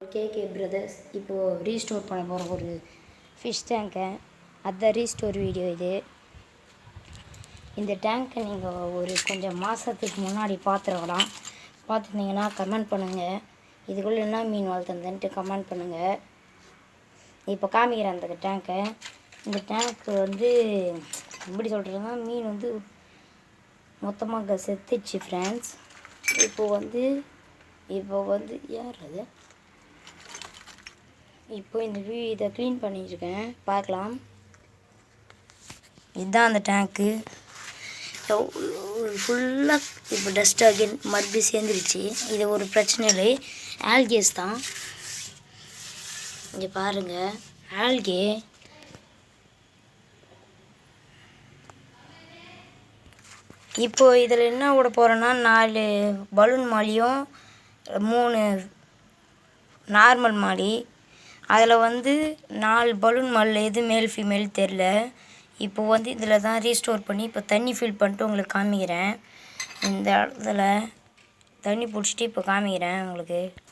KK brothers இப்போது restore பண்ண போகிற ஒரு ஃபிஷ் டேங்கை அதை ரீஸ்டோர் வீடியோ இது. இந்த டேங்கை நீங்கள் ஒரு கொஞ்சம் மாதத்துக்கு முன்னாடி பார்த்துருக்கலாம். பார்த்துருந்தீங்கன்னா கமெண்ட் பண்ணுங்கள். இதுக்குள்ளே என்ன மீன் வளர்த்துருந்தேன்ட்டு கமெண்ட் பண்ணுங்கள். இப்போ காமிக்கிறேன் அந்த டேங்கை. இந்த டேங்க்கு எப்படி சொல்கிறதுன்னா, மீன் மொத்தமாக செத்துச்சு ஃப்ரெண்ட்ஸ். இப்போ யார் அது? இப்போ இதை க்ளீன் பண்ணிட்டுருக்கேன், பார்க்கலாம். இதுதான் அந்த டேங்க்கு. ஃபுல்லாக இப்போ டஸ்ட் அகைன் மறுபடியும் சேர்ந்துருச்சு. இது ஒரு பிரச்சனை இல்லை, ஆல்கேஸ் தான். இங்கே பாருங்கள், ஆல்கே. இப்போது இதில் என்ன விட போகிறேன்னா, 4 பலூன் மாலியும் 3 நார்மல் மாலி. அதில் 4 பலூன் மாலில் எது மேல் ஃபீமேல் தெரில. இப்போது இதில் தான் ரீஸ்டோர் பண்ணி இப்போ தண்ணி ஃபில் பண்ணிட்டு உங்களுக்கு காமிக்கிறேன். இந்த இடத்துல தண்ணி பிடிச்சிட்டு இப்போ காமிக்கிறேன் உங்களுக்கு.